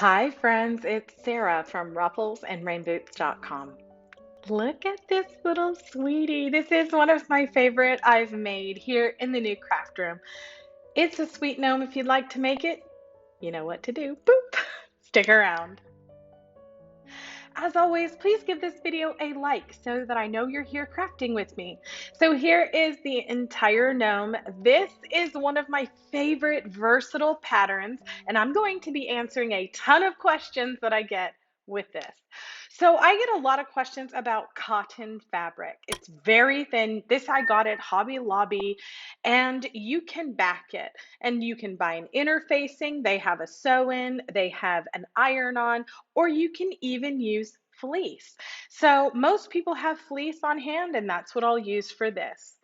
Hi, friends. It's Sarah from Ruffles and Rainboots.com. Look at this little sweetie. This is one of my favorite I've made here in the new craft room. It's a sweet gnome. If you'd like to make it, you know what to do. Boop. Stick around. As always, please give this video a like so that I know you're here crafting with me. So here is the entire gnome. This is one of my favorite versatile patterns, and I'm going to be answering a ton of questions that I get with this. So I get a lot of questions about cotton fabric. It's very thin. This I got at Hobby Lobby, and you can back it. And you can buy an interfacing. They have a sew-in. They have an iron-on, or you can even use fleece. So most people have fleece on hand, and that's what I'll use for this.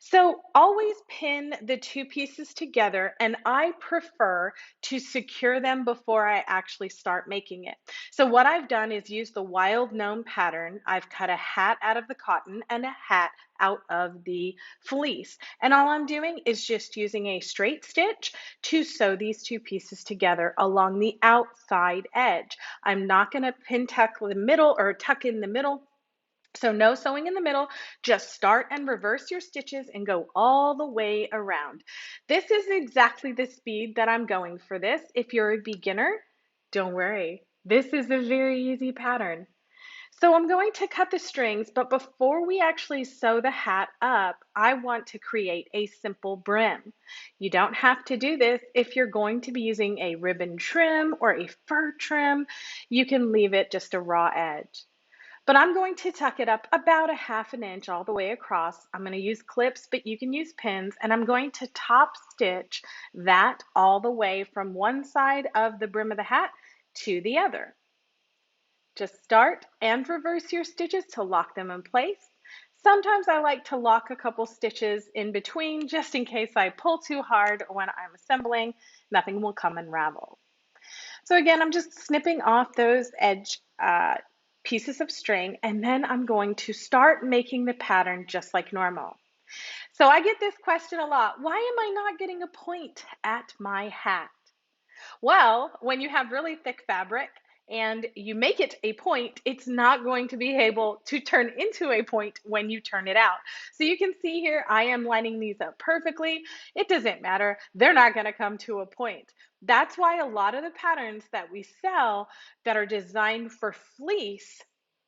So always pin the two pieces together, and I prefer to secure them before I actually start making it. So what I've done is use the wild gnome pattern. I've cut a hat out of the cotton and a hat out of the fleece. And all I'm doing is just using a straight stitch to sew these two pieces together along the outside edge. I'm not going to pin tuck the middle or tuck in the middle. So no sewing in the middle, just start and reverse your stitches and go all the way around. This is exactly the speed that I'm going for this. If you're a beginner, don't worry. This is a very easy pattern. So I'm going to cut the strings, but before we actually sew the hat up, I want to create a simple brim. You don't have to do this if you're going to be using a ribbon trim or a fur trim. You can leave it just a raw edge. But I'm going to tuck it up about a half an inch all the way across. I'm going to use clips, but you can use pins, and I'm going to top stitch that all the way from one side of the brim of the hat to the other. Just start and reverse your stitches to lock them in place. Sometimes I like to lock a couple stitches in between just in case I pull too hard when I'm assembling, nothing will come unraveled. So again, I'm just snipping off those edge pieces of string, and then I'm going to start making the pattern just like normal. So I get this question a lot. Why am I not getting a point at my hat? Well, when you have really thick fabric and you make it a point, it's not going to be able to turn into a point when you turn it out. So you can see here, I am lining these up perfectly. It doesn't matter. They're not going to come to a point. That's why a lot of the patterns that we sell that are designed for fleece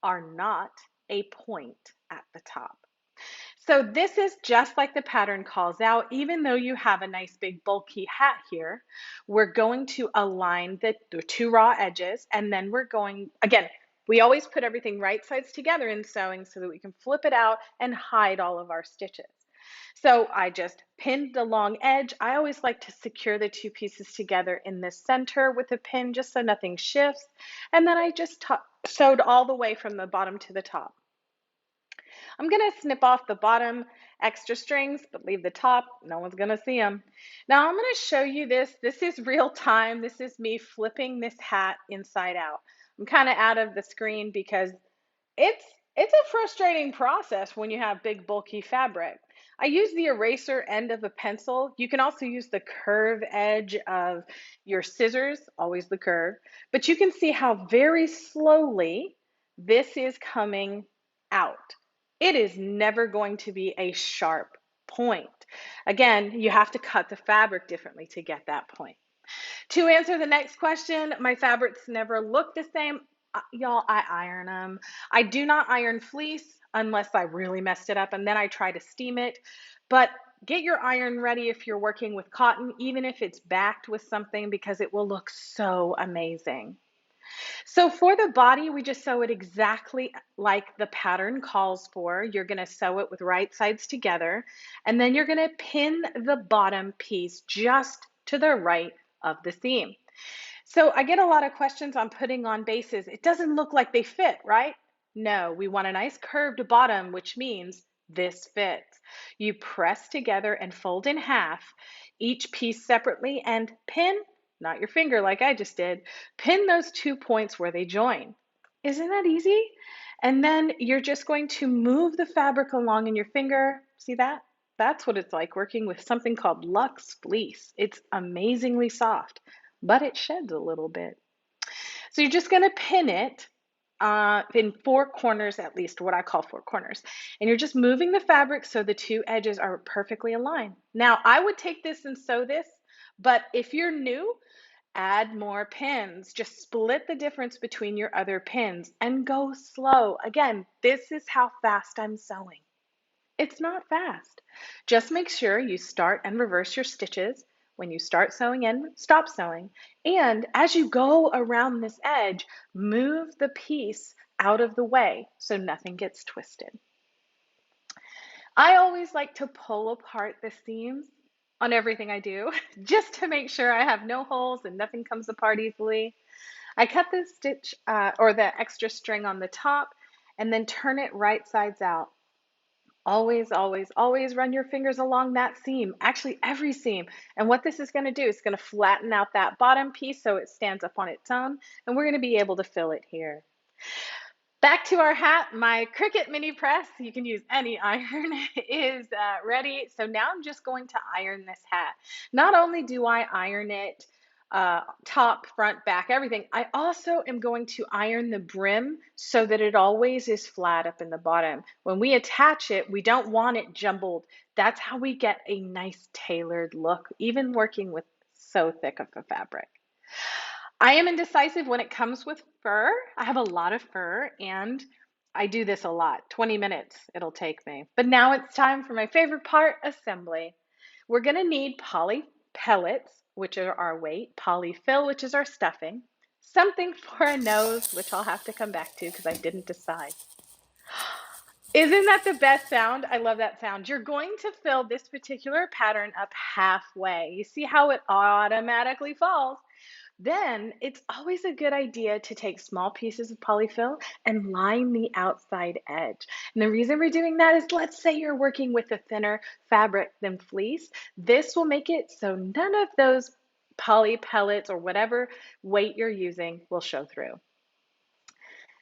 are not a point at the top. So this is just like the pattern calls out. Even though you have a nice big bulky hat here, we're going to align the two raw edges, and then we're going, again, we always put everything right sides together in sewing so that we can flip it out and hide all of our stitches. So I just pinned the long edge. I always like to secure the two pieces together in the center with a pin just so nothing shifts. And then I just sewed all the way from the bottom to the top. I'm going to snip off the bottom extra strings, but leave the top. No one's going to see them. Now I'm going to show you this. This is real time. This is me flipping this hat inside out. I'm kind of out of the screen because it's it's a frustrating process when you have big bulky fabric. I use the eraser end of a pencil. You can also use the curve edge of your scissors, always the curve, but you can see how very slowly this is coming out. It is never going to be a sharp point. Again, you have to cut the fabric differently to get that point. To answer the next question, my fabrics never look the same. Y'all, I iron them. I do not iron fleece unless I really messed it up, and then I try to steam it. But get your iron ready if you're working with cotton, even if it's backed with something, because it will look so amazing. So for the body, we just sew it exactly like the pattern calls for. You're going to sew it with right sides together, and then you're going to pin the bottom piece just to the right of the seam. So I get a lot of questions on putting on bases. It doesn't look like they fit, right? No, we want a nice curved bottom, which means this fits. You press together and fold in half each piece separately and pin, not your finger like I just did, pin those 2 points where they join. Isn't that easy? And then you're just going to move the fabric along in your finger. See that? That's what it's like working with something called Luxe fleece. It's amazingly soft, but it sheds a little bit. So you're just going to pin it in four corners at least, what I call four corners. And you're just moving the fabric so the two edges are perfectly aligned. Now, I would take this and sew this, but if you're new, add more pins. Just split the difference between your other pins and go slow. Again, this is how fast I'm sewing. It's not fast. Just make sure you start and reverse your stitches when you start sewing and stop sewing. And as you go around this edge, move the piece out of the way so nothing gets twisted. I always like to pull apart the seams on everything I do just to make sure I have no holes and nothing comes apart easily. I cut the stitch or the extra string on the top and then turn it right sides out. Always, always, always run your fingers along that seam, actually every seam. And what this is going to do is going to flatten out that bottom piece so it stands up on its own, and we're going to be able to fill it here. Back to our hat, my Cricut mini press, you can use any iron, is ready. So now I'm just going to iron this hat. Not only do I iron it top, front, back, everything, I also am going to iron the brim so that it always is flat up in the bottom. When we attach it, we don't want it jumbled. That's how we get a nice tailored look, even working with so thick of a fabric. I am indecisive when it comes with fur. I have a lot of fur and I do this a lot. 20 minutes it'll take me. But now it's time for my favorite part, assembly. We're going to need poly pellets, which are our weight, polyfill, which is our stuffing, something for a nose, which I'll have to come back to because I didn't decide. Isn't that the best sound? I love that sound. You're going to fill this particular pattern up halfway. You see how it automatically falls? Then it's always a good idea to take small pieces of polyfill and line the outside edge. And the reason we're doing that is, let's say you're working with a thinner fabric than fleece. This will make it so none of those poly pellets or whatever weight you're using will show through.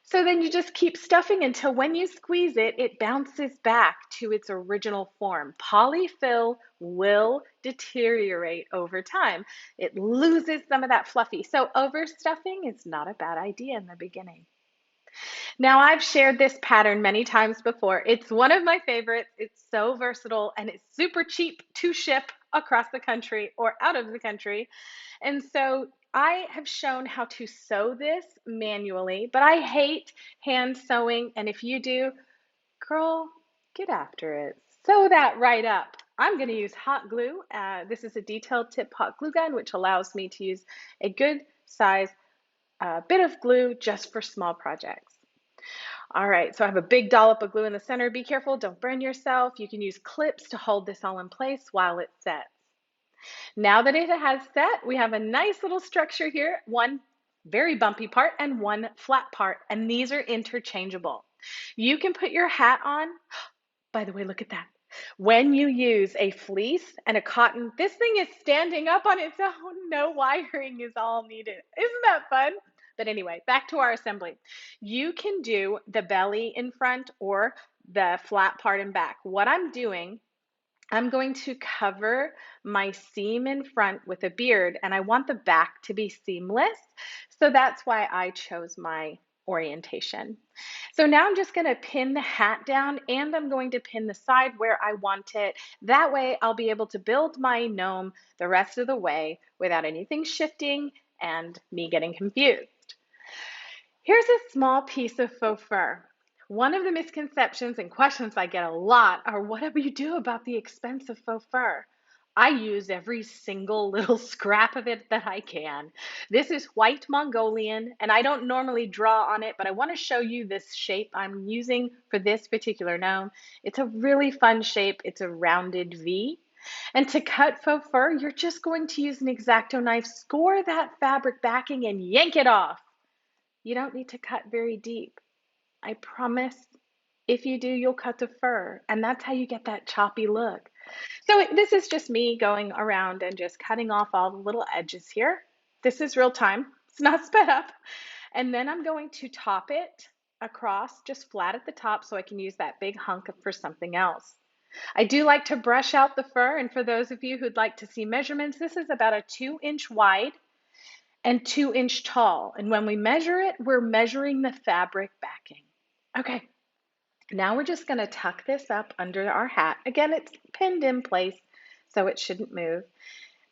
So then you just keep stuffing until when you squeeze it, it bounces back to its original form. Polyfill will deteriorate over time. It loses some of that fluffy. So overstuffing is not a bad idea in the beginning. Now, I've shared this pattern many times before. It's one of my favorites. It's so versatile and it's super cheap to ship across the country or out of the country. And so I have shown how to sew this manually, but I hate hand sewing. And if you do, girl, get after it. Sew that right up. I'm going to use hot glue. This is a detailed tip hot glue gun, which allows me to use a good size bit of glue just for small projects. All right, so I have a big dollop of glue in the center. Be careful, don't burn yourself. You can use clips to hold this all in place while it sets. Now that it has set, we have a nice little structure here, one very bumpy part and one flat part, and these are interchangeable. You can put your hat on. By the way, look at that. When you use a fleece and a cotton, this thing is standing up on its own. No wiring is all needed. Isn't that fun? But anyway, back to our assembly. You can do the belly in front or the flat part in back. What I'm doing, I'm going to cover my seam in front with a beard, and I want the back to be seamless. So that's why I chose my orientation. So now I'm just going to pin the hat down, and I'm going to pin the side where I want it. That way I'll be able to build my gnome the rest of the way without anything shifting and me getting confused. Here's a small piece of faux fur. One of the misconceptions and questions I get a lot are, what do you do about the expense of faux fur? I use every single little scrap of it that I can. This is white Mongolian, and I don't normally draw on it, but I want to show you this shape I'm using for this particular gnome. It's a really fun shape. It's a rounded V. And to cut faux fur, you're just going to use an X-Acto knife, score that fabric backing, and yank it off. You don't need to cut very deep. I promise if you do, you'll cut the fur, and that's how you get that choppy look. So this is just me going around and just cutting off all the little edges here. This is real time. It's not sped up. And then I'm going to top it across just flat at the top so I can use that big hunk for something else. I do like to brush out the fur, and for those of you who'd like to see measurements, this is about a 2-inch wide and 2-inch tall. And when we measure it, we're measuring the fabric backing. Okay, now we're just gonna tuck this up under our hat. Again, it's pinned in place, so it shouldn't move.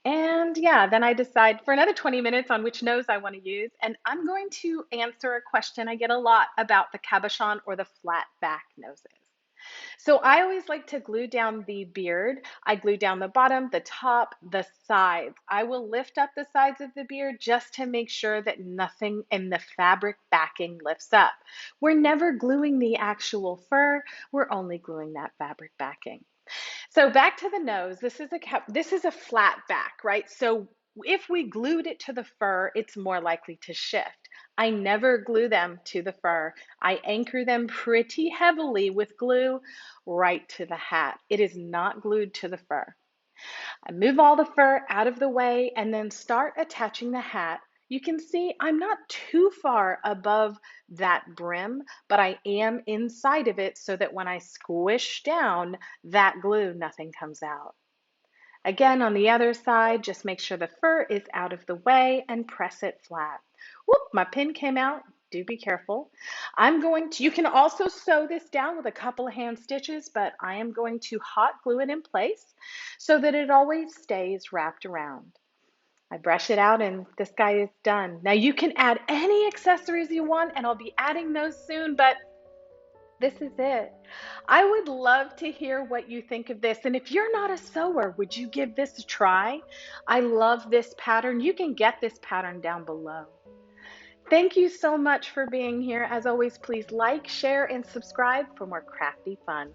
And yeah, then I decide for another 20 minutes on which nose I want to use. And I'm going to answer a question I get a lot about the cabochon or the flat back noses. So I always like to glue down the beard. I glue down the bottom, the top, the sides. I will lift up the sides of the beard just to make sure that nothing in the fabric backing lifts up. We're never gluing the actual fur. We're only gluing that fabric backing. So back to the nose, this is a flat back, right? So if we glued it to the fur, it's more likely to shift. I never glue them to the fur. I anchor them pretty heavily with glue right to the hat. It is not glued to the fur. I move all the fur out of the way and then start attaching the hat. You can see I'm not too far above that brim, but I am inside of it so that when I squish down that glue, nothing comes out. Again, on the other side, just make sure the fur is out of the way and press it flat. Whoop, my pin came out. Do be careful. You can also sew this down with a couple of hand stitches, but I am going to hot glue it in place so that it always stays wrapped around. I brush it out and this guy is done. Now you can add any accessories you want and I'll be adding those soon, but this is it. I would love to hear what you think of this. And if you're not a sewer, would you give this a try? I love this pattern. You can get this pattern down below. Thank you so much for being here. As always, please like, share, and subscribe for more crafty fun.